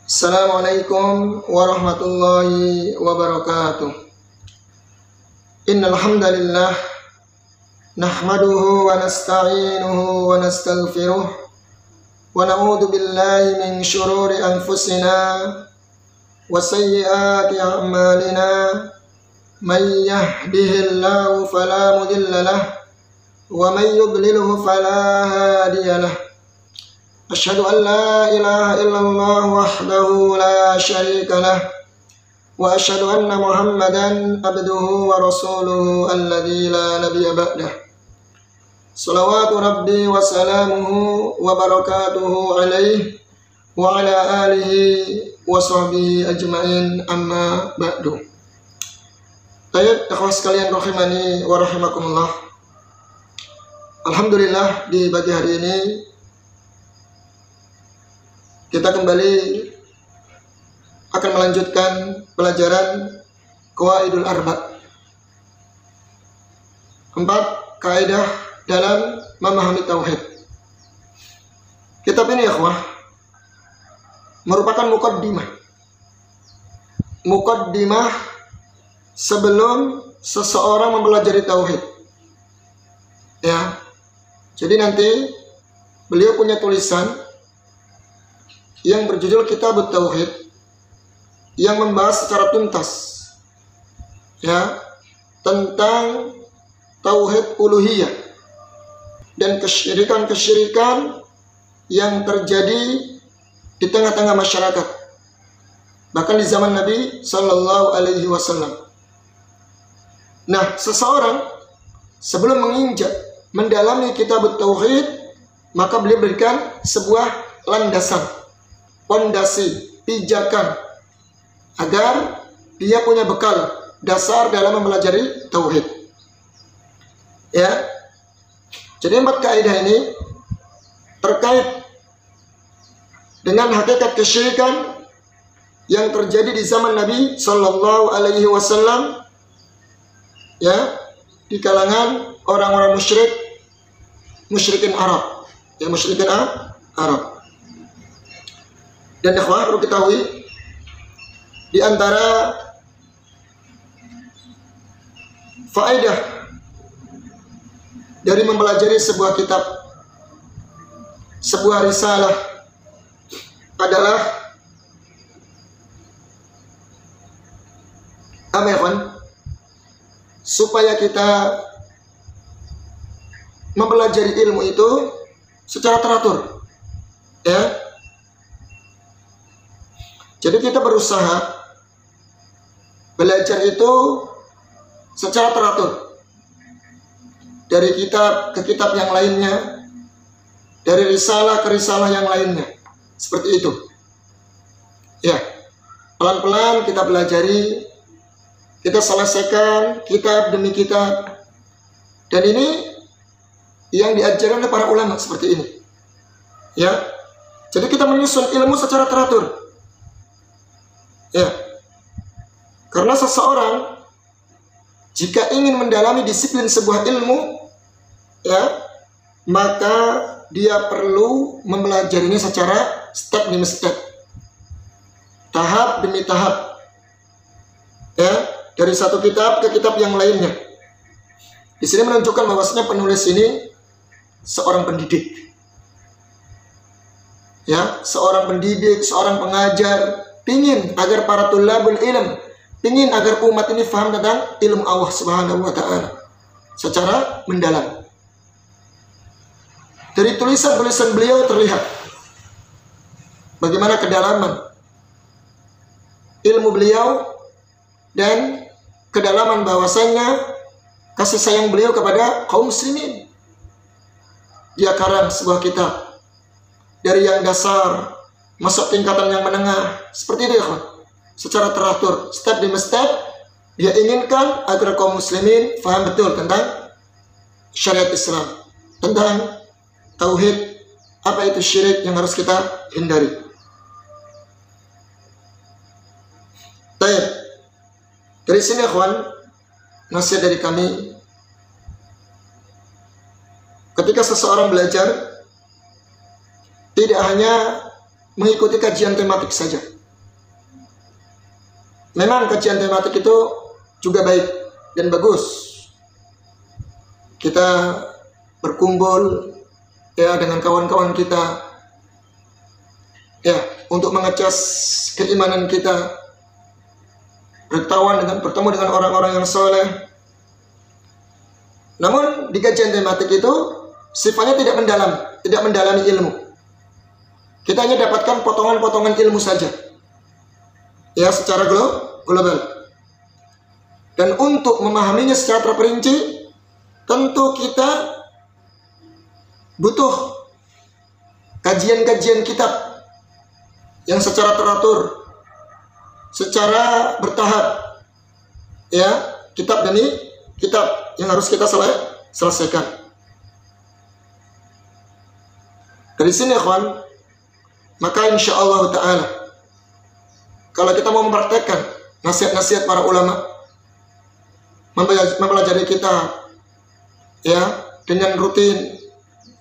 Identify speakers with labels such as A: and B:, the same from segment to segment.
A: Assalamualaikum warahmatullahi wabarakatuh. Innal hamdalillah nahmaduhu wa nasta'inuhu wa nastaghfiruh wa na'udzu billahi min shururi anfusina wa sayyiati a'malina. Man yahdihillahu fala mudilla lahu wa man yudlilhu fala hadiya lahu. Asyhadu an la ilaha illallah wahdahu la syarika lah wa asyhadu anna Muhammadan abduhu wa rasuluhu alladzi la nabiyya ba'dah. Shalawatu rabbi wa salamuhu wa barakatuhu alaihi wa ala alihi wa sahbihi ajmain, amma ba'du. Baik, ikhwah sekalian rahimani wa rahimakumullah. Alhamdulillah, di pagi hari ini kita kembali akan melanjutkan pelajaran Qawaidul Arba'. 4 kaidah dalam memahami tauhid. Kitab ini ikhwah merupakan muqaddimah sebelum seseorang mempelajari tauhid. Ya. Jadi nanti beliau punya tulisan yang berjudul Kitabut Tauhid, yang membahas secara tuntas ya tentang tauhid uluhiyah dan kesyirikan yang terjadi di tengah-tengah masyarakat, bahkan di zaman Nabi Sallallahu Alaihi Wasallam. Nah, seseorang sebelum menginjak mendalami Kitabut Tauhid, maka beliau berikan sebuah landasan, fondasi, pijakan, agar dia punya bekal dasar dalam mempelajari tauhid. Ya. Jadi 4 kaidah ini terkait dengan hakikat kesyirikan yang terjadi di zaman Nabi Sallallahu Alaihi Wasallam, ya, di kalangan orang-orang musyrikin Arab, ya, musyrikin Arab. Dan ikhwah perlu ketahui, di antara faedah dari mempelajari sebuah kitab, sebuah risalah, adalah apa ya, supaya kita mempelajari ilmu itu secara teratur, ya. Jadi kita berusaha belajar itu secara teratur, dari kitab ke kitab yang lainnya, dari risalah ke risalah yang lainnya, seperti itu. Ya, pelan-pelan kita pelajari, kita selesaikan kitab demi kitab, dan ini yang diajarkan oleh para ulama seperti ini. Ya, jadi kita menyusun ilmu secara teratur. Ya, karena seseorang jika ingin mendalami disiplin sebuah ilmu, ya, maka dia perlu mempelajarinya secara step demi step, tahap demi tahap, ya, dari satu kitab ke kitab yang lainnya. Di sini menunjukkan bahwasanya penulis ini seorang pendidik, ya, seorang pendidik, seorang pengajar, pingin agar para tulabul ilm, pingin agar umat ini faham tentang ilmu Allah Subhanahu wa ta'ala secara mendalam. Dari tulisan-tulisan beliau terlihat bagaimana kedalaman ilmu beliau dan kedalaman bahwasanya kasih sayang beliau kepada kaum muslimin. Dia karang sebuah kitab dari yang dasar masuk tingkatan yang menengah, seperti itu ya, secara teratur, step demi step. Dia inginkan agar kaum muslimin faham betul tentang syariat Islam, tentang tauhid, apa itu syirik yang harus kita hindari. Baik, dari sini ikhwan, nasihat dari kami, ketika seseorang belajar, tidak hanya mengikuti kajian tematik saja, memang kajian tematik itu juga baik dan bagus. Kita berkumpul ya dengan kawan-kawan kita ya untuk mengecas keimanan kita, bertemu dengan orang-orang yang soleh. Namun di kajian tematik itu sifatnya tidak mendalami ilmu. Kita hanya dapatkan potongan-potongan ilmu saja ya secara global. Dan untuk memahaminya secara terperinci, tentu kita butuh kajian-kajian kitab yang secara teratur, secara bertahap ya, kitab demi kitab yang harus kita selesaikan. Dari sini ikhwan, maka insya Allah ta'ala kalau kita mau mempraktekkan nasihat-nasihat para ulama, mempelajari kitab ya dengan rutin,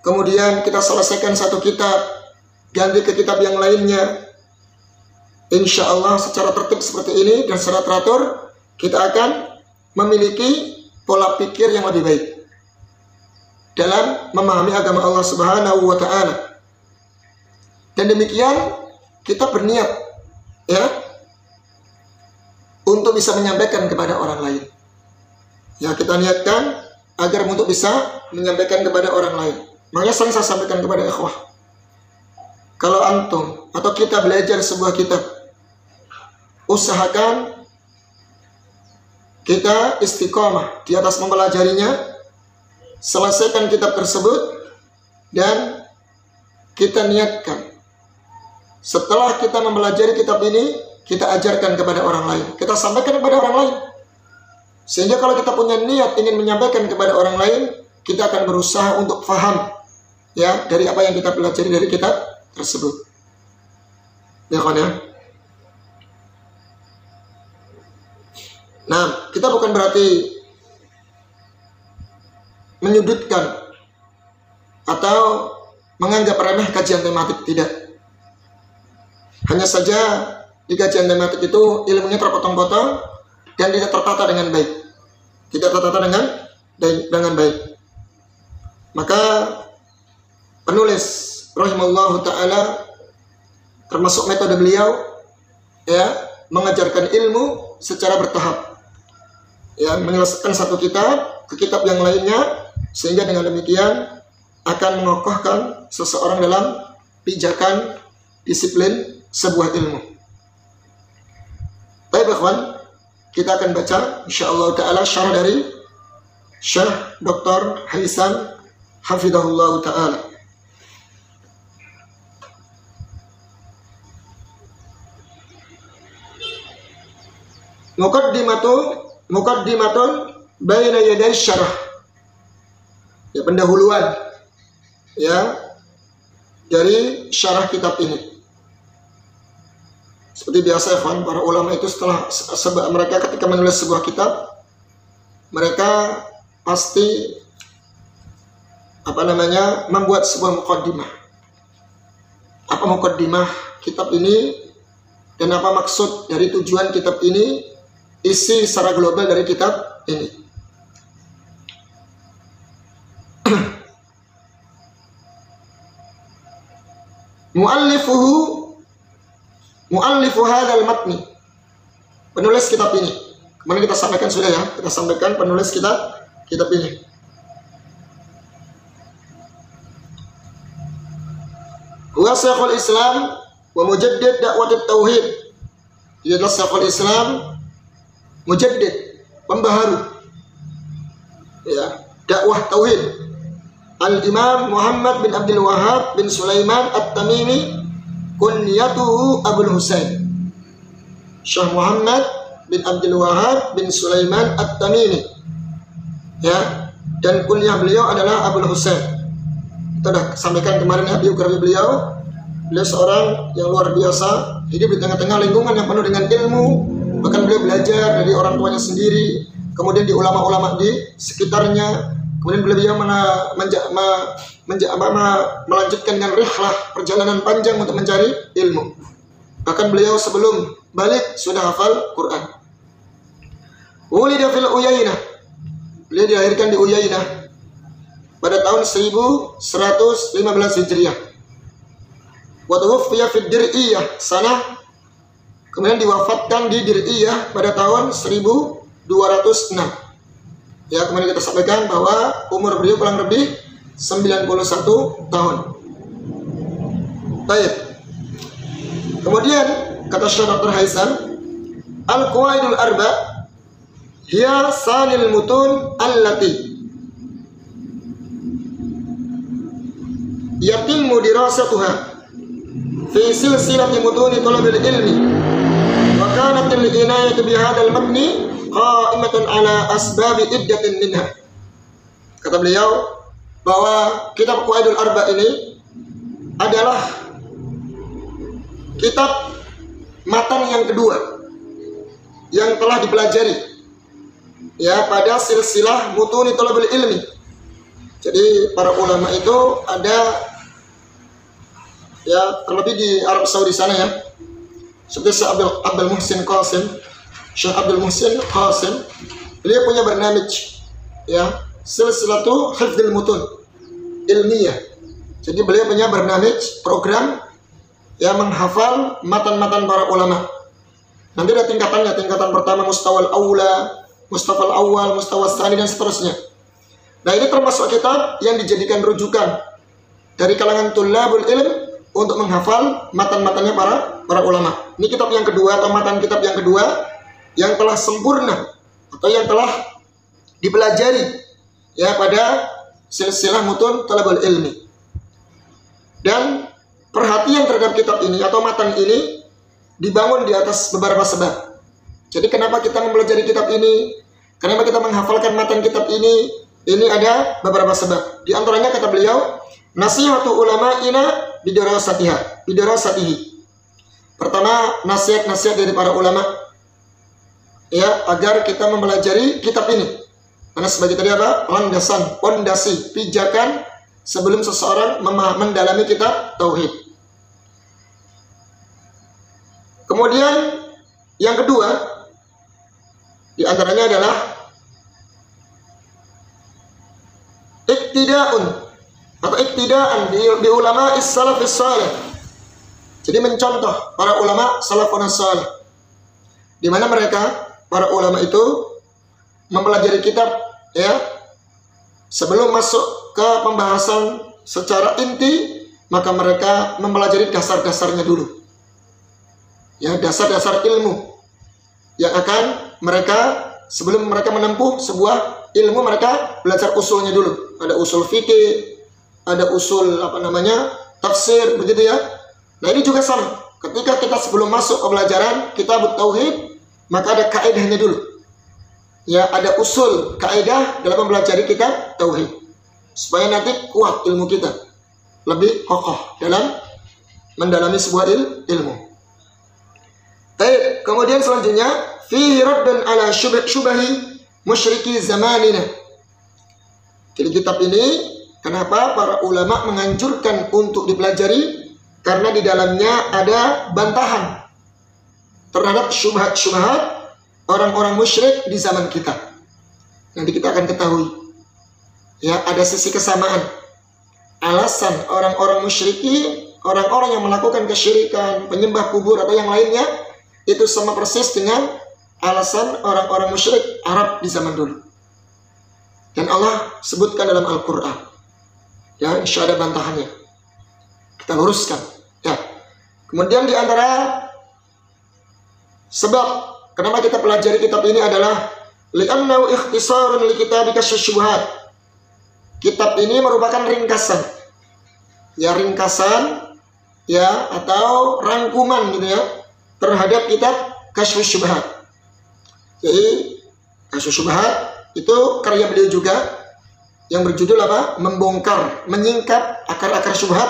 A: kemudian kita selesaikan satu kitab, ganti ke kitab yang lainnya, insya Allah secara tertib seperti ini dan secara teratur, kita akan memiliki pola pikir yang lebih baik dalam memahami agama Allah Subhanahu wa ta'ala. Dan demikian kita berniat ya untuk bisa menyampaikan kepada orang lain. Ya, kita niatkan agar untuk bisa menyampaikan kepada orang lain. Makanya sering saya sampaikan kepada ikhwah, kalau antum atau kita belajar sebuah kitab, usahakan kita istiqomah di atas mempelajarinya, selesaikan kitab tersebut, dan kita niatkan setelah kita mempelajari kitab ini, kita ajarkan kepada orang lain, kita sampaikan kepada orang lain. Sehingga kalau kita punya niat ingin menyampaikan kepada orang lain, kita akan berusaha untuk faham ya dari apa yang kita pelajari dari kitab tersebut. Ya kan ya? Nah, kita bukan berarti menyudutkan atau menganggap remeh kajian tematik, tidak. Hanya saja di kajian tematik itu ilmunya terpotong-potong dan tidak tertata dengan baik. Tidak tertata dengan baik. Maka penulis rahimallahu ta'ala, termasuk metode beliau ya, mengajarkan ilmu secara bertahap. Ya, menyelesaikan satu kitab ke kitab yang lainnya, sehingga dengan demikian akan mengokohkan seseorang dalam pijakan disiplin sebuah ilmu. Baik ikhwan, kita akan baca insyaallah ta'ala syarah dari Syekh Dr. Haitham hafidhahullah ta'ala. Muqaddimatun baina yaday syarah. Ya, pendahuluan ya dari syarah kitab ini. Seperti biasa ya, para ulama itu setelah mereka ketika menulis sebuah kitab, mereka pasti membuat sebuah muqaddimah. Apa muqaddimah kitab ini dan apa maksud dari tujuan kitab ini, isi secara global dari kitab ini. Mu'allifu hadzal matni, penulis kitab ini. Kemarin kita sampaikan sudah ya, kita sampaikan penulis kitab ini. Huwa Syekhul Islam wa mujaddid dakwat tauhid. Dia adalah Syekhul Islam, mujaddid, pembaharu ya, dakwah tauhid. Al-Imam Muhammad bin Abdul Wahhab bin Sulaiman At-Tamimi, kunyatuhu Abul Husain. Syekh Muhammad bin Abdul Wahhab bin Sulaiman At-Tamimi ya, dan kunyah beliau adalah Abul Husain. Kita sudah sampaikan kemarin ya biografi beliau. Beliau seorang yang luar biasa, hidup di tengah-tengah lingkungan yang penuh dengan ilmu. Bahkan beliau belajar dari orang tuanya sendiri, kemudian di ulama-ulama di sekitarnya. Kemudian beliau melanjutkan dengan rihlah, perjalanan panjang untuk mencari ilmu. Bahkan beliau sebelum balik sudah hafal Quran. Wulida fil Uyainah. Beliau dilahirkan di Uyainah pada tahun 1115 Hijriah. Wa tuwfiya fi Dir'iyah sanah, kemudian diwafatkan di Dir'iyah pada tahun 1206. Ya, kemudian kita sampaikan bahwa umur beliau kurang lebih 91 tahun. Baik. Kemudian kata Syekh Dr. Haizam, al-qawaidul arba hiya sanil mutun allati yatimmu dirasatuha fi silsilati mutuni talabil ilmi wa kanat al-inayatu bihadzal mabni qa'imatan ala asbabi iddatin minha. Kata beliau bahwa kitab Qawaidul Arba ini adalah kitab matan yang kedua yang telah dipelajari ya pada silsilah mutuni talabil ilmi. Jadi para ulama itu ada ya, terlebih di Arab Saudi sana ya, seperti Syekh Abdul Muhsin Qasim. Syekh Abdul Muhsin Qasim beliau punya barnamij ya, silsilatu hifdzil mutun ilmiah. Jadi beliau punya barnamij, program yang menghafal matan-matan para ulama. Nanti ada tingkatannya, tingkatan pertama mustawal awla, mustawal awal, mustawal tsani dan seterusnya. Nah, ini termasuk kitab yang dijadikan rujukan dari kalangan tullabul ilm untuk menghafal matan-matannya para ulama. Ini kitab yang kedua atau matan kitab yang kedua yang telah sempurna atau yang telah dipelajari ya pada silsilah mutun talabul ilmi. Dan perhatian terhadap kitab ini atau matan ini dibangun di atas beberapa sebab. Jadi kenapa kita mempelajari kitab ini? Kenapa kita menghafalkan matan kitab ini? Ini ada beberapa sebab. Di antaranya kata beliau, nasihatu ulama'ina bidarasatihi. Pertama, nasihat-nasihat dari para ulama ya, agar kita mempelajari kitab ini. Karena sebagai tadi apa? Landasan, pondasi, pijakan sebelum seseorang mendalami kitab tauhid. Kemudian yang kedua di antaranya adalah iktidaan bi ulama salafis salih. Jadi mencontoh para ulama salafun salih, di mana mereka para ulama itu mempelajari kitab ya, sebelum masuk ke pembahasan secara inti, maka mereka mempelajari dasar-dasarnya dulu. Ya, dasar-dasar ilmu yang akan mereka sebelum mereka menempuh sebuah ilmu, mereka belajar usulnya dulu. Ada usul fikih, ada usul tafsir, begitu ya. Nah, ini juga sama. Ketika kita sebelum masuk ke pelajaran kitab tauhid, maka ada kaidahnya dulu. Ya, ada usul kaidah dalam mempelajari kitab tauhid supaya nanti kuat ilmu kita, lebih kokoh dalam mendalami sebuah ilmu. Baik, kemudian selanjutnya fihi raddun ala syubahi musyriki zamanina. Jadi kitab ini kenapa para ulama menganjurkan untuk dipelajari? Karena di dalamnya ada bantahan terhadap syubhat-syubhat orang-orang musyrik di zaman kita. Nanti kita akan ketahui ya, ada sisi kesamaan. Alasan orang-orang musyriki, orang-orang yang melakukan kesyirikan, penyembah kubur atau yang lainnya, itu sama persis dengan alasan orang-orang musyrik Arab di zaman dulu. Dan Allah sebutkan dalam Al-Quran. Ya, insya ada bantahannya. Kita luruskan. Ya. Kemudian di antara sebab kenapa kita pelajari kitab ini adalah li'annahu ikhtisarun li kitabika syubhat. Kitab ini merupakan ringkasan. Ya, ringkasan ya, atau rangkuman gitu ya, terhadap kitab Kasyfus Syubhat. Jadi Kasyfus Syubhat itu karya beliau juga yang berjudul apa? Membongkar, menyingkap akar-akar syubhat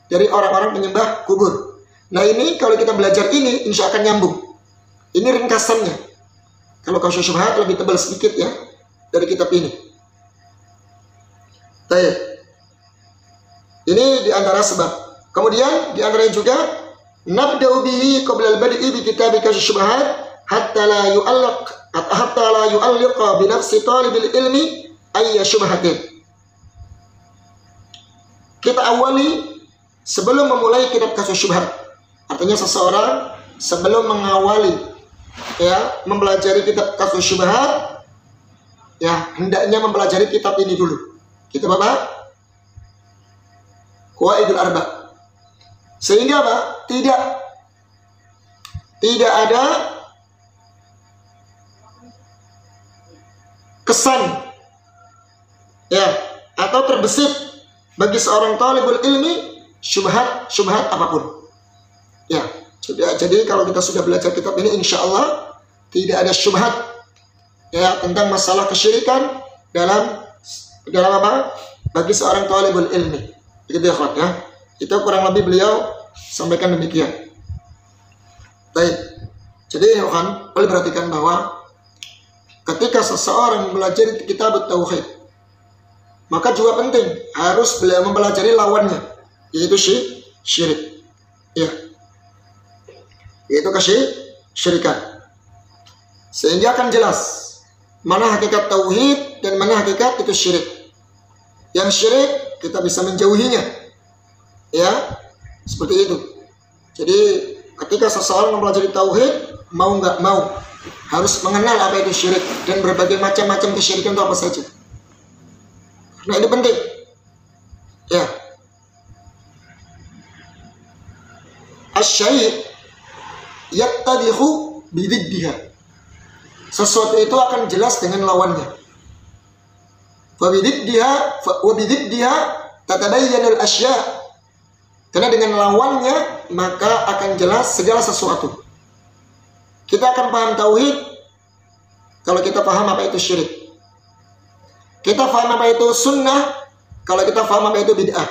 A: dari orang-orang penyembah kubur. Nah, ini kalau kita belajar ini insya akan nyambung. Ini ringkasannya. Kalau Kasyfus Syubhat lebih tebal sedikit ya dari kitab ini. Baik. Ini di antara sebab. Kemudian di antaranya juga nabda'u bihi qabla al-bad'i bi kitab kashf syubhat hatta la yu'alliqa bi nafsi talibil ilmi ayya syubhatin. Kita awali sebelum memulai kitab kashf syubhat. Artinya seseorang sebelum mengawali mempelajari kitab kashf syubhat, hendaknya mempelajari kitab ini dulu. Kitab apa? Qawaidul Arba. Sehingga apa? Tidak ada kesan atau terbesit bagi seorang talibul ilmi syubhat apapun. Jadi kalau kita sudah belajar kitab ini, insya Allah tidak ada syubhat tentang masalah kesyirikan dalam apa? Bagi seorang talibul ilmi. Itu itu kurang lebih beliau sampaikan demikian. Baik. Jadi boleh perhatikan bahwa ketika seseorang mempelajari kitab tauhid, maka juga penting harus beliau mempelajari lawannya, yaitu syirik. Yaitu kesyirikan. Sehingga akan jelas mana hakikat tauhid dan mana hakikat itu syirik. Yang syirik kita bisa menjauhinya. Seperti itu. Jadi ketika seseorang mempelajari tauhid, mau nggak mau harus mengenal apa itu syirik dan berbagai macam-macam kesyirikan itu apa saja. Nah, ini penting. Asy-syai' yattadihu bididdiha. Sesuatu itu akan jelas dengan lawannya. Wa bididdiha tatabayyanul asya'. Karena dengan lawannya maka akan jelas segala sesuatu. Kita akan paham tauhid kalau kita paham apa itu syirik. Kita paham apa itu sunnah kalau kita paham apa itu bid'ah.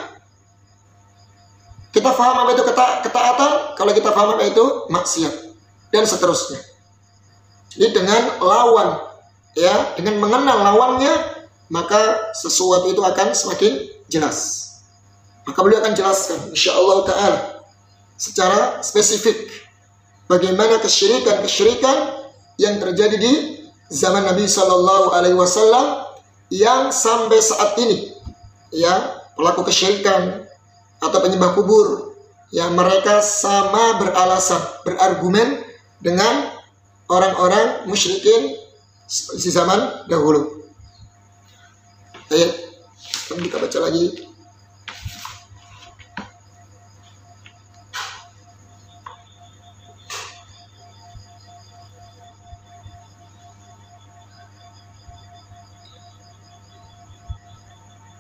A: Kita paham apa itu ketaatan kalau kita paham apa itu maksiat, dan seterusnya. Jadi dengan lawan, dengan mengenal lawannya, maka sesuatu itu akan semakin jelas. Maka beliau akan jelaskan insyaallah ta'ala secara spesifik bagaimana kesyirikan yang terjadi di zaman Nabi Shallallahu Alaihi Wasallam yang sampai saat ini pelaku kesyirikan atau penyembah kubur mereka sama beralasan, berargumen dengan orang-orang musyrikin di zaman dahulu. Ayat kita baca lagi.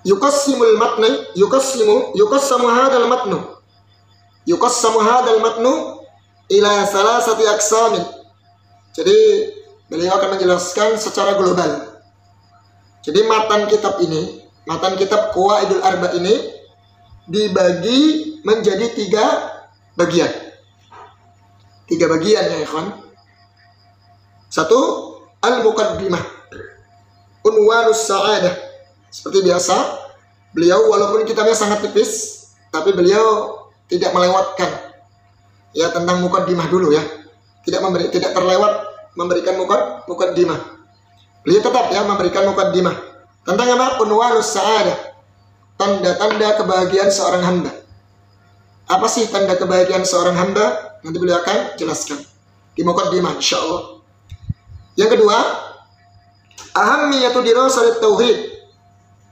A: Yuqassamu hadal matnu ila salasati aqsamin. Jadi beliau akan menjelaskan secara global. Jadi matan kitab Qawaidul Arba ini dibagi menjadi 3 bagian. 3 bagian ya ikhwan. 1, al-muqaddimah, unwanus sa'adah. Seperti biasa, beliau walaupun kitabnya sangat tipis, tapi beliau tidak melewatkan tentang muqaddimah dulu tidak terlewat memberikan muqaddimah. Beliau tetap memberikan muqaddimah tentang apa? Unwanus sa'adah, tanda-tanda kebahagiaan seorang hamba. Apa sih tanda kebahagiaan seorang hamba? Nanti beliau akan jelaskan di muqaddimah insyaallah. Yang kedua, ahammiyatu dirasat tauhid.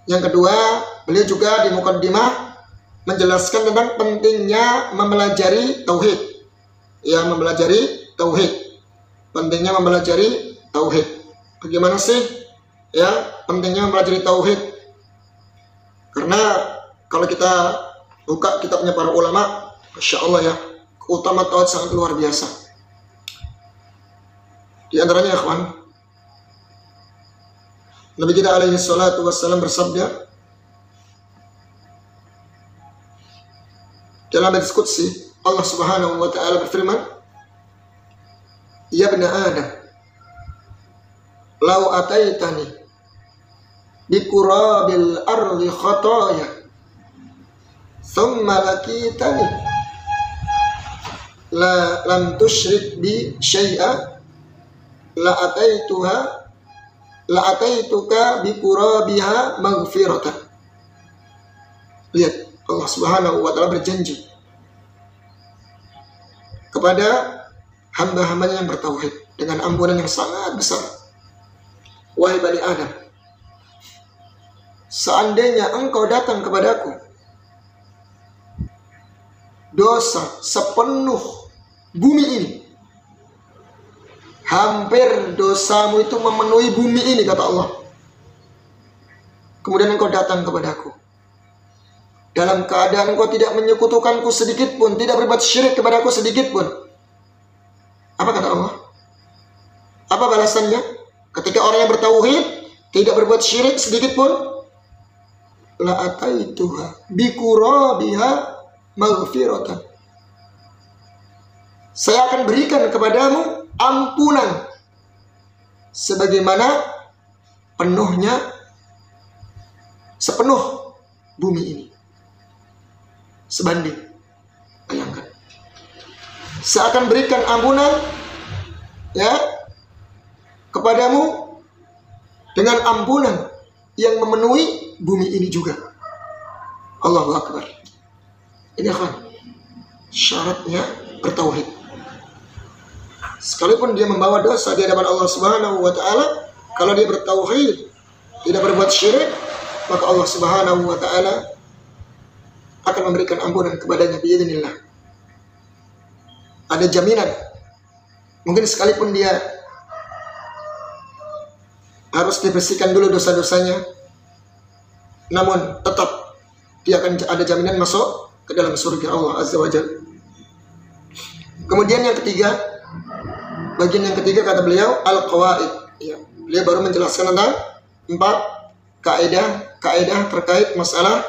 A: Yang kedua, beliau juga di muqaddimah menjelaskan tentang pentingnya mempelajari tauhid. Mempelajari tauhid. Pentingnya mempelajari tauhid. Bagaimana sih pentingnya mempelajari tauhid? Karena kalau kita buka kitabnya para ulama, Masya Allah keutamaan tauhid sangat luar biasa. Di antaranya ikhwan, Nabi kita alaihi salatu wassalam bersabda dalam hadis qudsi, Allah Subhanahu wa taala berfirman, "Ya bani Adam, law ataitani bi qurabil ardi khataya thumma lakitani lam tusyrik bi syai'a la ataituka bi qurabiha maghfiratan. Lihat, Allah Subhanahu wa taala berjanji kepada hamba-hambanya yang bertauhid dengan ampunan yang sangat besar. Wahai Bani Adam, seandainya engkau datang kepadaku dosa sepenuh bumi ini, hampir dosamu itu memenuhi bumi ini, kata Allah. Kemudian engkau datang kepadaku dalam keadaan engkau tidak menyekutukanku sedikit pun, tidak berbuat syirik kepadaku sedikit pun. Apa kata Allah? Apa balasannya? Ketika orang yang bertauhid tidak berbuat syirik sedikit pun, la ataituha bi qurabiha maghfiratan. Saya akan berikan kepadamu ampunan sebagaimana sepenuh bumi ini. Sebanding, bayangkan, saya akan berikan ampunan kepadamu dengan ampunan yang memenuhi bumi ini juga. Allahu Akbar. Ini kan syaratnya bertauhid. Sekalipun dia membawa dosa di hadapan Allah Subhanahu wa taala, kalau dia bertauhid, tidak berbuat syirik, maka Allah Subhanahu wa taala akan memberikan ampunan kepadanya biidznillah. Ada jaminan. Mungkin sekalipun dia harus dibersihkan dulu dosa-dosanya, namun tetap dia akan ada jaminan masuk ke dalam surga Allah Azza wa Jalla. Kemudian yang ketiga, bagian yang ketiga kata beliau al-qawaid. Ya, beliau baru menjelaskan tentang 4 kaidah terkait masalah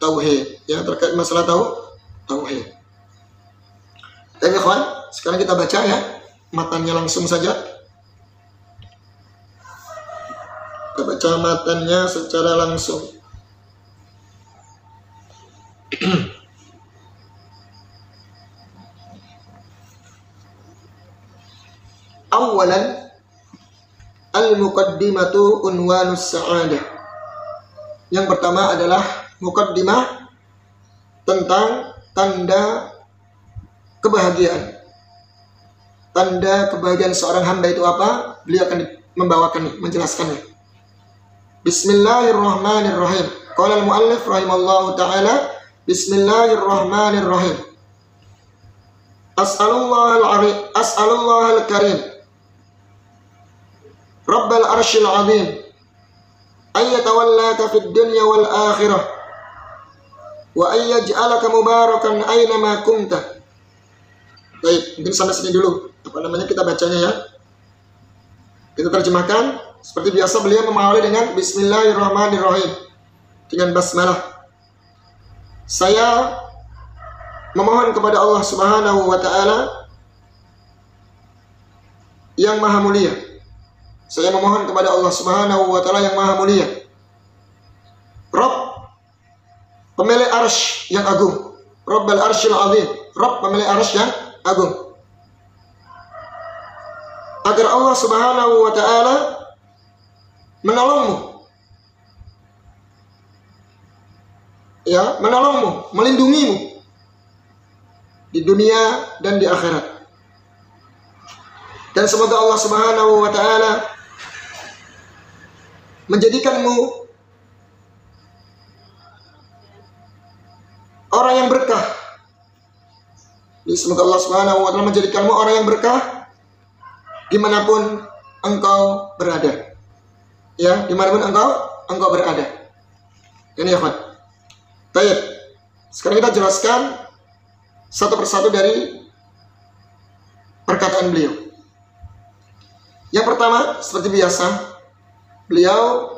A: tauhid. Ya, terkait masalah tauhid. Tapi ikhwan, sekarang kita baca ya matanya langsung saja. Kita baca matanya secara langsung. Awalan, al-muqaddimatu unwanus sa'adah. Yang pertama adalah muqaddimah tentang tanda kebahagiaan. Tanda kebahagiaan seorang hamba itu apa? Beliau akan menjelaskannya. Bismillahirrahmanirrahim. Qala al-muallif rahimallahu ta'ala, Bismillahirrahmanirrahim. As'alullahal karim Rabbal arshil azim ayyatawallaka fid dunya wal akhirah wa ayyaj'alaka mubarakan aynama kunta. Baik, mungkin sampai sini dulu. Kita bacanya ya. Kita terjemahkan seperti biasa. Beliau mengawali dengan Bismillahirrahmanirrahim, dengan basmalah. Saya memohon kepada Allah Subhanahu wa taala yang maha mulia. Saya memohon kepada Allah Subhanahu wa taala yang maha mulia, Rabb, pemilik arsy yang agung, Rabbal arsyil azim, Rabb pemilik arsy yang agung, agar Allah Subhanahu wa taala menolongmu, melindungimu di dunia dan di akhirat. Dan semoga Allah Subhanahu wa taala menjadikanmu orang yang berkah. Jadi semoga Allah Subhanahu wa taala menjadikanmu orang yang berkah dimanapun engkau berada. Ya, dimanapun engkau berada. Ini ya, Pak. Baik. Sekarang kita jelaskan satu persatu dari perkataan beliau. Yang pertama, seperti biasa, beliau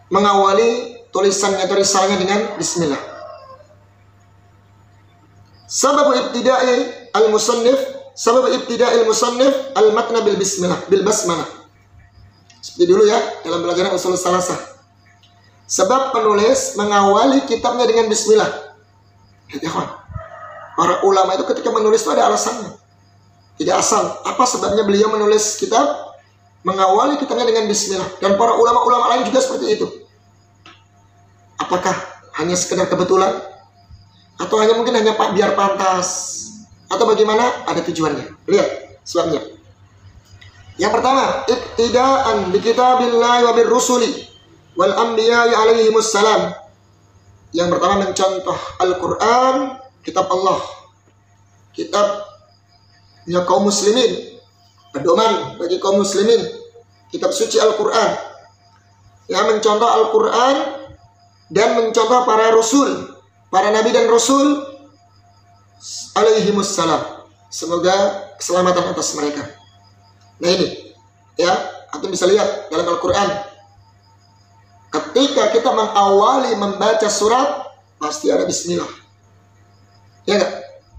A: mengawali tulisannya atau risalahnya dengan bismillah. Sabab ibtida'i al-musannif al-matna bil basmalah. Seperti dulu ya dalam pelajaran usul salasah. Sebab penulis mengawali kitabnya dengan bismillah. Ya, kawan. Para ulama itu ketika menulis itu ada alasannya. Tidak asal. Apa sebabnya beliau menulis kitab? Mengawali kitabnya dengan bismillah. Dan para ulama-ulama lain juga seperti itu. Apakah hanya sekedar kebetulan? Atau mungkin hanya biar pantas? Atau bagaimana? Ada tujuannya. Lihat sebabnya. Yang pertama, iktidaan bi kitabillahi wa bir rusuli wal anbiya'i alaihimus salam. Yang pertama mencontoh Al-Quran, kitab Allah, kitabnya kaum muslimin, pedoman bagi kaum muslimin, kitab suci Al-Quran. Yang mencontoh Al-Quran dan mencontoh para rasul, para nabi dan rasul alaihimus salam. Semoga keselamatan atas mereka. Nah ini, ya, antum bisa lihat dalam Al-Quran. Ketika kita mengawali membaca surat, pasti ada bismillah. Ya enggak?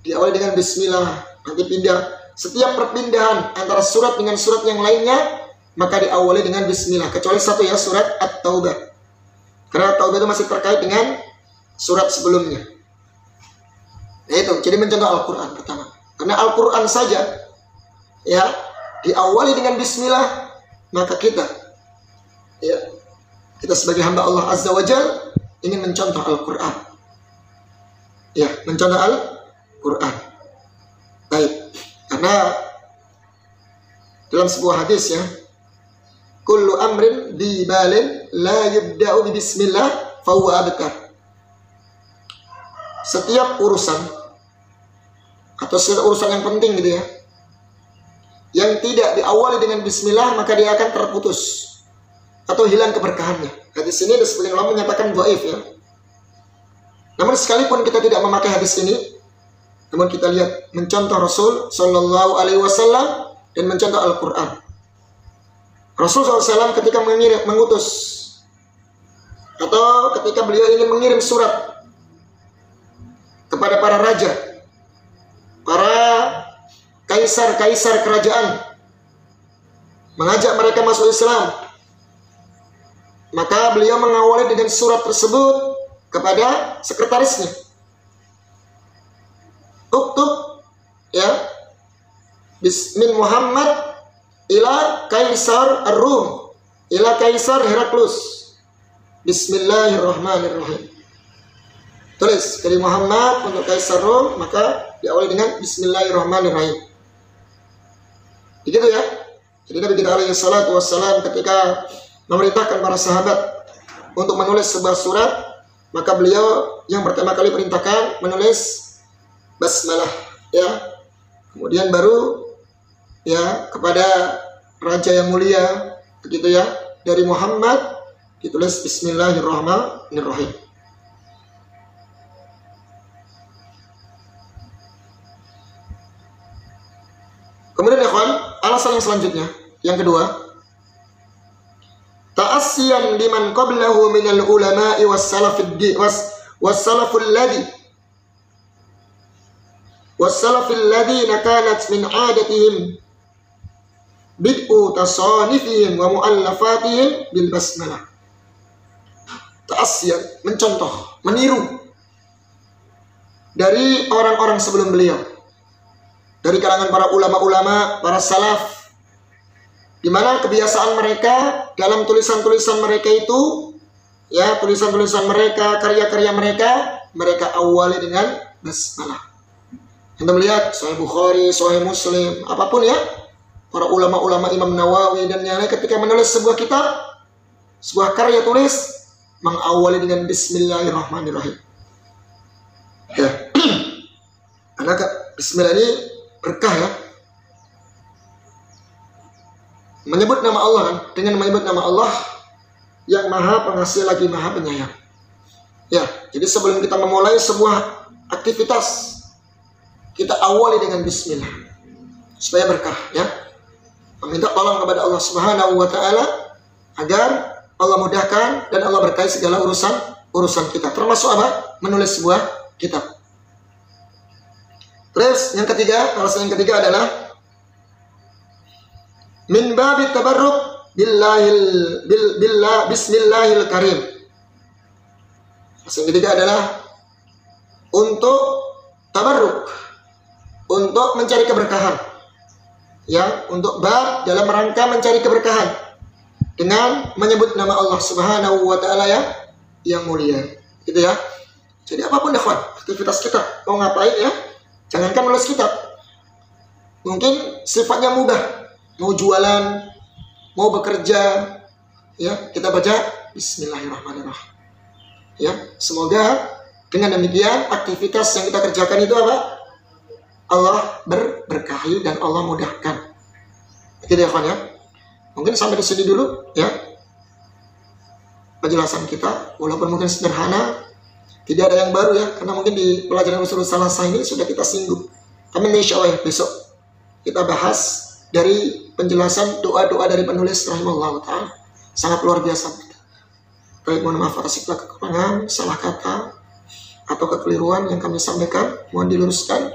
A: Diawali dengan bismillah, nanti pindah. Setiap perpindahan antara surat dengan surat yang lainnya, maka diawali dengan bismillah. Kecuali satu ya, surat At-Taubah. Karena At-Taubah itu masih terkait dengan surat sebelumnya. Nah itu, jadi mencontoh Al-Quran pertama. Karena Al-Quran saja, ya, diawali dengan bismillah, maka kita, ya, kita sebagai hamba Allah Azza wa Jal ingin mencontoh Al-Quran. Ya, mencontoh Al-Quran. Baik. Karena dalam sebuah hadis ya, kullu amrin dibalin la yubda'u bi bismillah fahuwa abtar. Setiap urusan atau setiap urusan yang penting gitu ya, yang tidak diawali dengan bismillah, maka dia akan terputus atau hilang keberkahannya. Hadis ini ada sebagian ulama menyatakan dhaif ya. Namun sekalipun kita tidak memakai hadis ini, namun kita lihat mencontoh Rasul Sallallahu Alaihi Wasallam dan mencontoh Al-Quran. Rasul SAW ketika mengutus atau ketika beliau ingin mengirim surat kepada para raja, para kaisar-kaisar kerajaan, mengajak mereka masuk Islam, maka beliau mengawali dengan surat tersebut kepada sekretarisnya. Uktub ya, Bismillah Muhammad ila Kaisar Ar-Rum, ila Kaisar Heraklus. Bismillahirrahmanirrahim. Tulis dari Muhammad untuk Kaisar Rum, maka diawali dengan Bismillahirrahmanirrahim. Begitu ya. Jadi Nabi kita alaihi salatu wassalam ketika memerintahkan para sahabat untuk menulis sebuah surat, maka beliau yang pertama kali perintahkan menulis basmalah ya. Kemudian baru ya kepada raja yang mulia begitu ya, dari Muhammad ditulis Bismillahirrahmanirrahim. Kemudian ya kawan, alasan yang selanjutnya, yang kedua, ta'assiyan liman qablahu minal ulama'i wassalaful ladhina kanat min 'adatihim bid'u tasanifihim wa mu'allafatihim bil basmalah. Ta'assiyan, mencontoh, meniru dari orang-orang sebelum beliau, dari kalangan para ulama-ulama, para salaf, di mana kebiasaan mereka dalam tulisan-tulisan mereka itu, ya, tulisan-tulisan mereka, karya-karya mereka, mereka awali dengan basmalah. Anda melihat Sahih Bukhari, Sahih Muslim, apapun ya, para ulama-ulama, Imam Nawawi dan yang lain ketika menulis sebuah kitab, sebuah karya tulis, mengawali dengan Bismillahirrahmanirrahim. Ya, karena Bismillah ini berkah ya. Menyebut nama Allah kan, dengan menyebut nama Allah yang maha pengasih lagi maha penyayang. Ya, jadi sebelum kita memulai sebuah aktivitas, kita awali dengan bismillah supaya berkah ya. Meminta tolong kepada Allah Subhanahu wa taala agar Allah mudahkan dan Allah berkahi segala urusan kita, termasuk apa? Menulis sebuah kitab. Terus yang ketiga, alasan yang ketiga adalah min babit tabarruk bismillahil karim. Alasan yang ketiga adalah untuk tabarruk, untuk mencari keberkahan. Ya, untuk bab dalam rangka mencari keberkahan dengan menyebut nama Allah Subhanahu wa taala yang mulia. Gitu ya. Jadi apapun ikhwan, aktivitas kita mau ngapain ya, jangankan menulis kitab. Mungkin sifatnya mudah, mau jualan, mau bekerja, ya, kita baca Bismillahirrahmanirrahim. Ya, semoga dengan demikian aktivitas yang kita kerjakan itu apa? Allah berkahi dan Allah mudahkan. Gitu ya kawan ya. Mungkin sampai di sini dulu ya penjelasan kita, walaupun mungkin sederhana, tidak ada yang baru ya, karena mungkin di pelajaran usul salasah ini sudah kita singgung. Tapi insya Allah besok kita bahas dari penjelasan doa-doa dari penulis rahimahullah ta'ala. Sangat luar biasa. Baik, mohon maaf atas segala kekurangan, salah kata atau kekeliruan yang kami sampaikan, mohon diluruskan.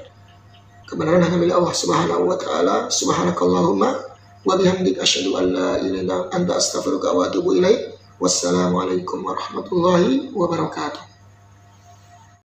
A: Kebenaran hanya milik Allah Subhanahu wa taala. Subhanakallahumma wa bihamdika asyhadu an la ilaha illa anta astaghfiruka wa atubu ilaik. Wassalamualaikum warahmatullahi wabarakatuh.